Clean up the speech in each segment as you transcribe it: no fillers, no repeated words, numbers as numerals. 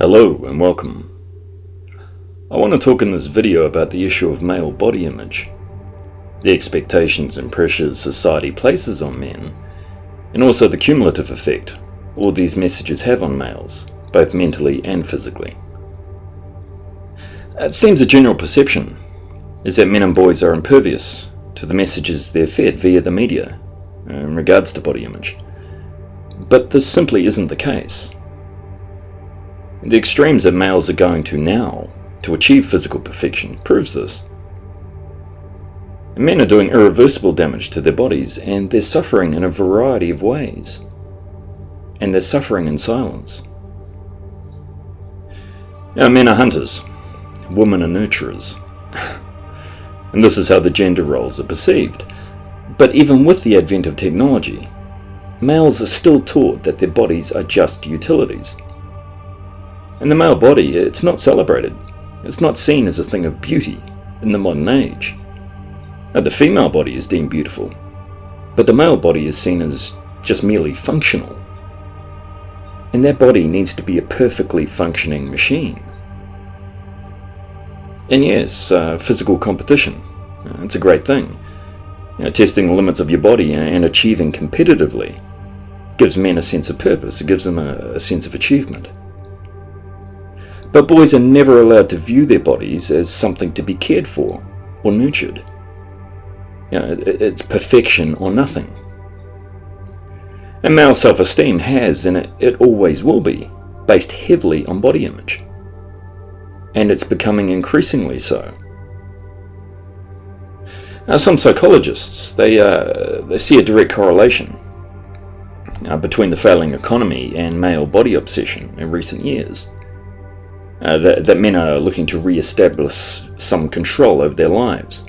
Hello and welcome. I want to talk in this video about the issue of male body image, the expectations and pressures society places on men, and also the cumulative effect all these messages have on males, both mentally and physically. It seems a general perception is that men and boys are impervious to the messages they're fed via the media in regards to body image, but this simply isn't the case. The extremes that males are going to now to achieve physical perfection proves this. Men are doing irreversible damage to their bodies, and they're suffering in a variety of ways. And they're suffering in silence. Now, men are hunters, women are nurturers. And this is how the gender roles are perceived. But even with the advent of technology, males are still taught that their bodies are just utilities. And the male body, it's not celebrated. It's not seen as a thing of beauty in the modern age. Now, the female body is deemed beautiful, but the male body is seen as just merely functional. And that body needs to be a perfectly functioning machine. And yes, physical competition, it's a great thing. Testing the limits of your body and achieving competitively gives men a sense of purpose. It gives them a sense of achievement. But boys are never allowed to view their bodies as something to be cared for or nurtured. It's perfection or nothing. And male self-esteem has, and it always will be, based heavily on body image. And it's becoming increasingly so. Now, some psychologists, they see a direct correlation between the failing economy and male body obsession in recent years. That men are looking to re-establish some control over their lives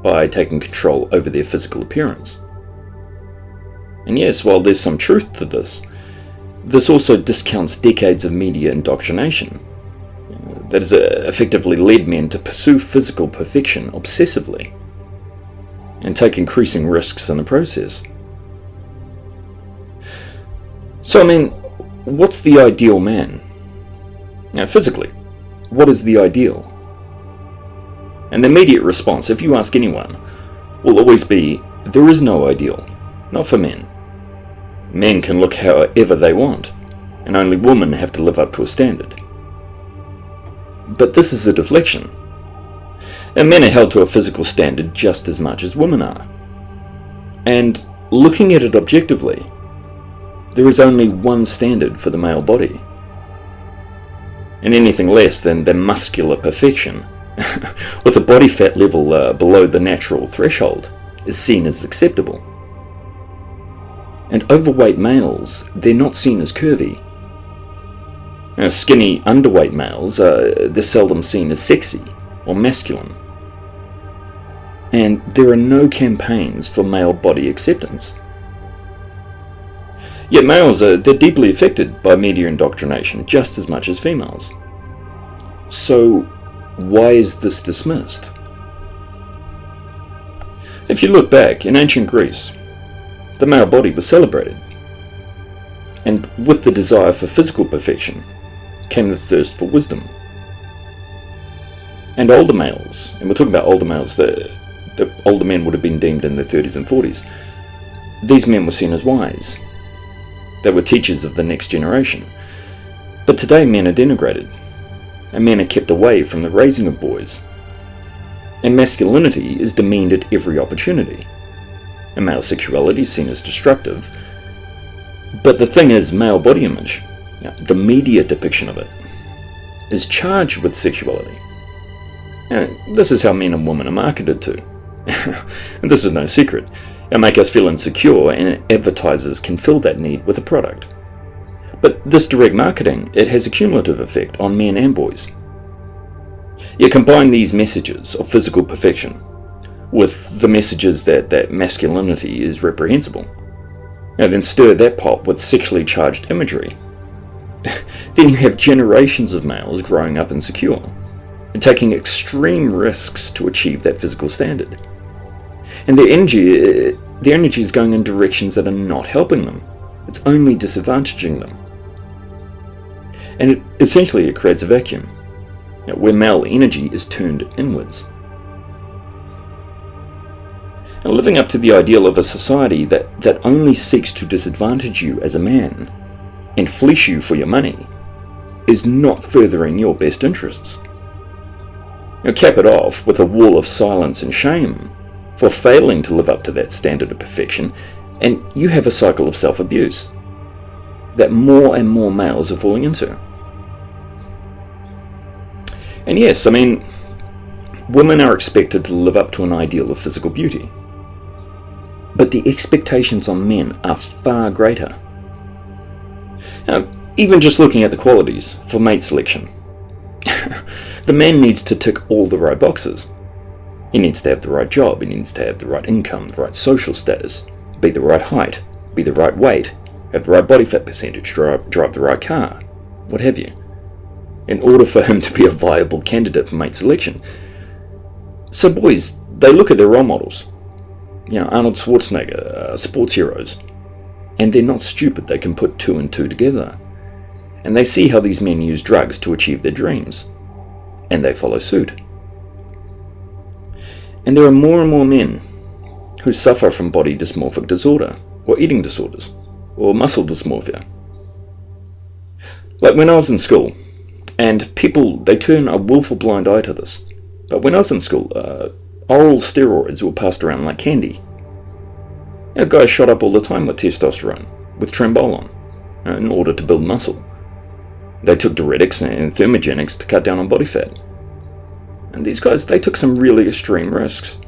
by taking control over their physical appearance. And yes, while there's some truth to this also discounts decades of media indoctrination that has effectively led men to pursue physical perfection obsessively and take increasing risks in the process. So, what's the ideal man? Now, physically, what is the ideal? And the immediate response, if you ask anyone, will always be, there is no ideal, not for men. Men can look however they want, and only women have to live up to a standard. But this is a deflection. And men are held to a physical standard just as much as women are. And looking at it objectively, there is only one standard for the male body. And anything less than muscular perfection, with a body fat level below the natural threshold, is seen as acceptable. And overweight males, they're not seen as curvy. Now, skinny, underweight males, they're seldom seen as sexy or masculine. And there are no campaigns for male body acceptance. Yet males they're deeply affected by media indoctrination just as much as females. So why is this dismissed? If you look back, in ancient Greece, the male body was celebrated. And with the desire for physical perfection came the thirst for wisdom. And older males, and we're talking about older males, the older men would have been deemed in their 30s and 40s, these men were seen as wise. They were teachers of the next generation. But today men are denigrated, and men are kept away from the raising of boys. And masculinity is demeaned at every opportunity. And male sexuality is seen as destructive. But the thing is, male body image, the media depiction of it, is charged with sexuality. And this is how men and women are marketed to. And this is no secret. It make us feel insecure, and advertisers can fill that need with a product. But this direct marketing, it has a cumulative effect on men and boys. You combine these messages of physical perfection with the messages that masculinity is reprehensible, and then stir that pot with sexually charged imagery. Then you have generations of males growing up insecure and taking extreme risks to achieve that physical standard. And their energy is going in directions that are not helping them. It's only disadvantaging them. And it creates a vacuum, where male energy is turned inwards. And living up to the ideal of a society that only seeks to disadvantage you as a man and fleece you for your money is not furthering your best interests. Cap it off with a wall of silence and shame for failing to live up to that standard of perfection, and you have a cycle of self-abuse that more and more males are falling into. And yes, women are expected to live up to an ideal of physical beauty, but the expectations on men are far greater. Now, even just looking at the qualities for mate selection, the man needs to tick all the right boxes. He needs to have the right job, he needs to have the right income, the right social status, be the right height, be the right weight, have the right body fat percentage, drive the right car, what have you, in order for him to be a viable candidate for mate selection. So boys, they look at their role models, Arnold Schwarzenegger, sports heroes, and they're not stupid. They can put two and two together. And they see how these men use drugs to achieve their dreams, and they follow suit. And there are more and more men who suffer from body dysmorphic disorder, or eating disorders, or muscle dysmorphia. Like when I was in school, and people, they turn a willful blind eye to this, but when I was in school, oral steroids were passed around like candy. Guys shot up all the time with testosterone, with trembolone, in order to build muscle. They took diuretics and thermogenics to cut down on body fat. And these guys, they took some really extreme risks.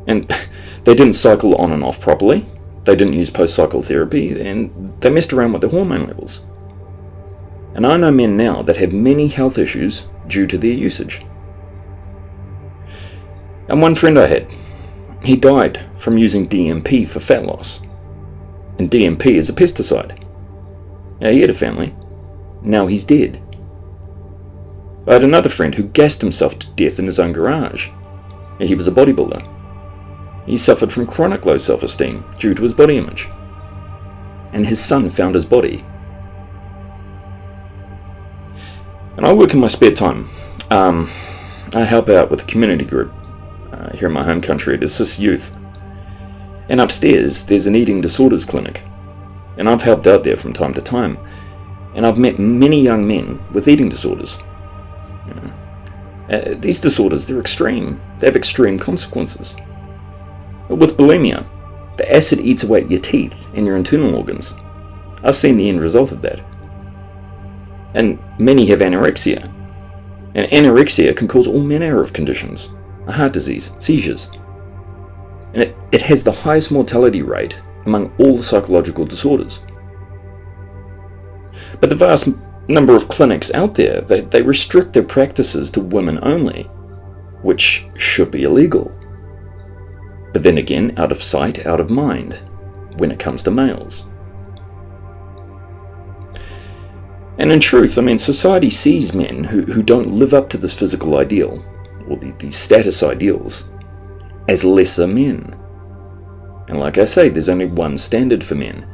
And they didn't cycle on and off properly, they didn't use post-cycle therapy, and they messed around with their hormone levels. And I know men now that have many health issues due to their usage. And one friend I had, he died from using DMP for fat loss. And DMP is a pesticide. He had a family. Now he's dead. I had another friend who gassed himself to death in his own garage. He was a bodybuilder. He suffered from chronic low self-esteem due to his body image. And his son found his body. And I work in my spare time. I help out with a community group here in my home country. It assists youth. And upstairs there's an eating disorders clinic. And I've helped out there from time to time. And I've met many young men with eating disorders. These disorders, they're extreme. They have extreme consequences. With bulimia, the acid eats away at your teeth and your internal organs. I've seen the end result of that. And many have anorexia. And anorexia can cause all manner of conditions. Heart disease, seizures. And it has the highest mortality rate among all the psychological disorders. But the vast number of clinics out there, they restrict their practices to women only, which should be illegal. But then again, out of sight, out of mind, when it comes to males. And in truth, society sees men who don't live up to this physical ideal, or these status ideals, as lesser men. And like I say, there's only one standard for men.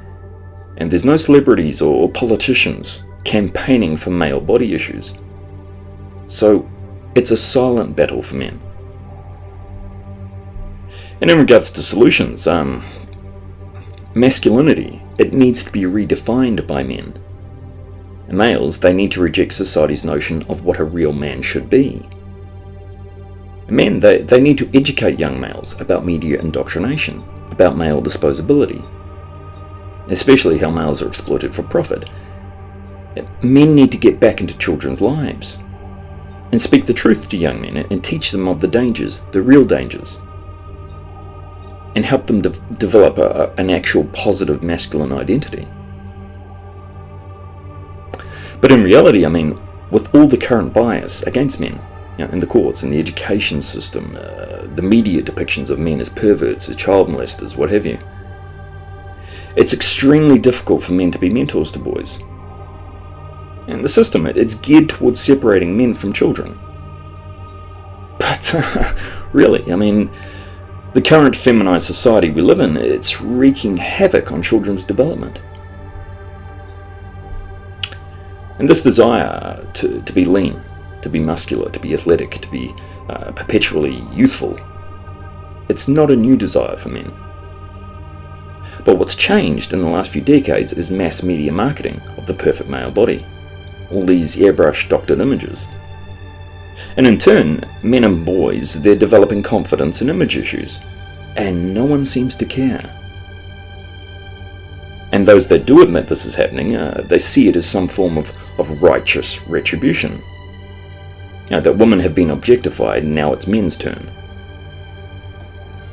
And there's no celebrities or politicians campaigning for male body issues. So it's a silent battle for men. And in regards to solutions, masculinity, it needs to be redefined by men. And males, they need to reject society's notion of what a real man should be. Men, they need to educate young males about media indoctrination, about male disposability, especially how males are exploited for profit. Men need to get back into children's lives and speak the truth to young men and teach them of the dangers, the real dangers, and help them develop an actual positive masculine identity. But in reality, with all the current bias against men, in the courts, in the education system, the media depictions of men as perverts, as child molesters, what have you, it's extremely difficult for men to be mentors to boys. And the system, it's geared towards separating men from children. But really, the current feminized society we live in, it's wreaking havoc on children's development. And this desire to be lean, to be muscular, to be athletic, to be perpetually youthful, it's not a new desire for men. But what's changed in the last few decades is mass media marketing of the perfect male body. All these airbrushed doctored images. And in turn, men and boys, they're developing confidence and image issues. And no one seems to care. And those that do admit this is happening, they see it as some form of righteous retribution. That women have been objectified and now it's men's turn.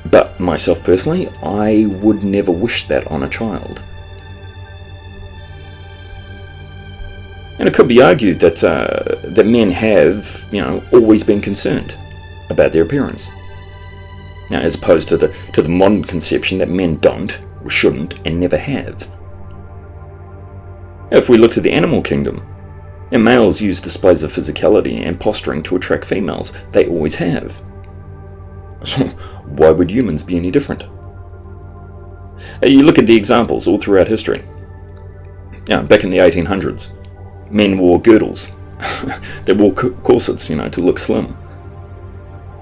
But myself personally, I would never wish that on a child. And it could be argued that that men have, always been concerned about their appearance. Now, as opposed to the modern conception that men don't, or shouldn't, and never have. If we look to the animal kingdom, males use displays of physicality and posturing to attract females. They always have. So why would humans be any different? You look at the examples all throughout history. Back in the 1800s, men wore girdles. They wore corsets, to look slim.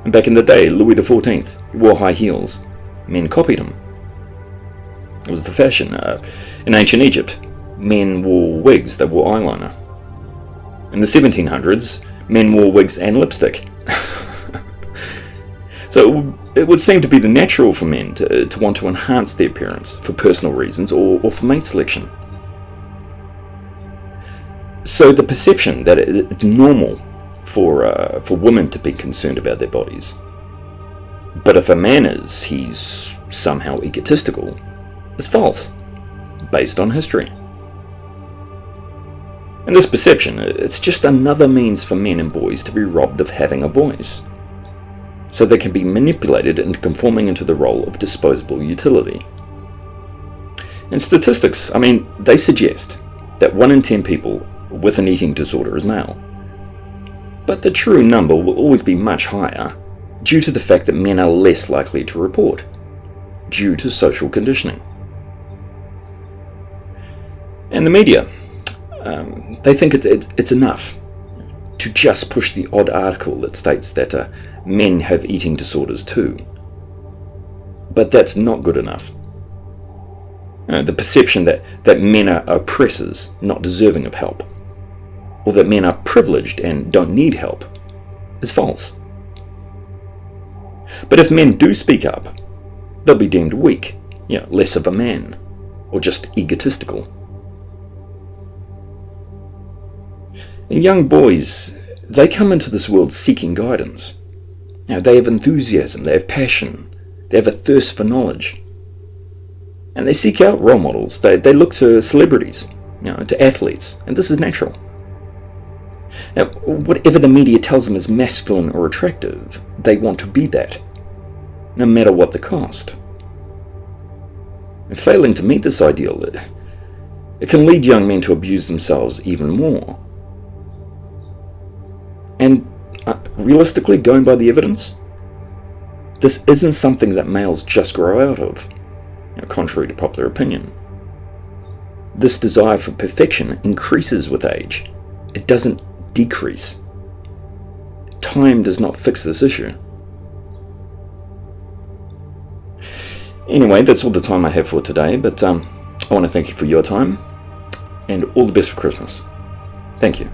And back in the day, Louis XIV, he wore high heels. Men copied him. It was the fashion. In ancient Egypt, men wore wigs, they wore eyeliner. In the 1700s, men wore wigs and lipstick. So it would seem to be the natural for men to want to enhance their appearance for personal reasons or for mate selection. So the perception that it's normal for women to be concerned about their bodies, but if a man he's somehow egotistical, is false, based on history. And this perception, it's just another means for men and boys to be robbed of having a voice, so they can be manipulated into conforming into the role of disposable utility. And statistics, they suggest that 1 in 10 people with an eating disorder is male. But the true number will always be much higher, due to the fact that men are less likely to report, due to social conditioning. And the media, they think it's enough to just push the odd article that states that men have eating disorders too. But that's not good enough. The perception that men are oppressors, not deserving of help, or that men are privileged and don't need help, is false. But if men do speak up, they'll be deemed weak, less of a man, or just egotistical. And young boys, they come into this world seeking guidance. They have enthusiasm, they have passion, they have a thirst for knowledge. And they seek out role models, they look to celebrities, to athletes, and this is natural. Now, whatever the media tells them is masculine or attractive, they want to be that, no matter what the cost. And failing to meet this ideal, it can lead young men to abuse themselves even more. And realistically, going by the evidence, this isn't something that males just grow out of, contrary to popular opinion. This desire for perfection increases with age. It doesn't decrease. Time does not fix this issue. Anyway, that's all the time I have for today, but I want to thank you for your time, and all the best for Christmas. Thank you.